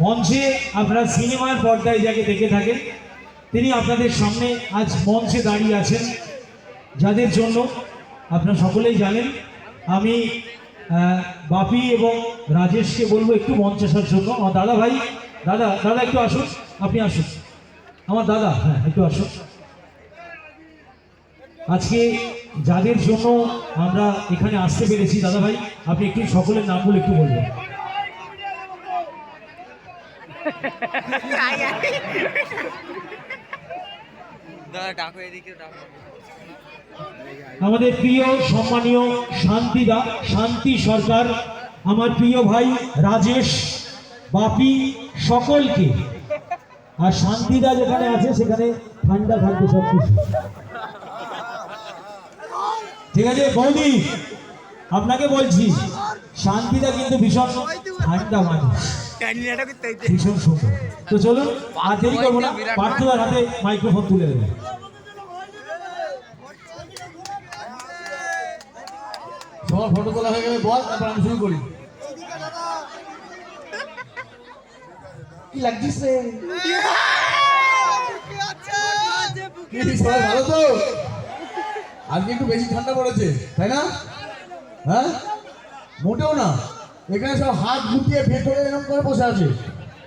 মঞ্চে আপনারা সিনেমার পর্দায় যাকে দেখে থাকেন, তিনি আপনাদের সামনে আজ মঞ্চে দাঁড়িয়ে আছেন, যাদের জন্য আপনারা সকলেই জানেন। আমি বাপি এবং রাজেশকে বলবো একটু মঞ্চে আসার জন্য। আমার দাদা ভাই, দাদা একটু আসুন, আপনি আসুন, আমার দাদা, হ্যাঁ একটু আসুন। আজকে যাদের জন্য আমরা এখানে আসতে পেরেছি, দাদা ভাই আপনি একটু সকলের নামগুলো একটু বলবেন। আমাদের প্রিয় সম্মানীয় শান্তিদা, শান্তি সরকার, আমার প্রিয় ভাই রাজেশ, বাপি, সকলকে। আর শান্তিদা যেখানে আছে সেখানে ঠান্ডা থাকবে সব কিছু, ঠিক আছে? বৌদি আপনাকে বলছি, শান্তিদা কিন্তু ভীষণ ঠান্ডা মানুষ, ভীষণ সুন্দর। তো চলুন আর দেরি করবো না, পার্থদার হাতে মাইক্রোফোন তুলে দেবে। সবার ফটো তোলা হয়ে গেলে বল, তারপর আমি শুরু করি। কি লাগছিস রে? সবাই ভালো তো? আজকে একটু বেশি ঠান্ডা পড়েছে তাই না? হ্যাঁ মোটেও না, এখানে সব হাত গুটিয়ে ভেতরে এরকম করে বসে আছে।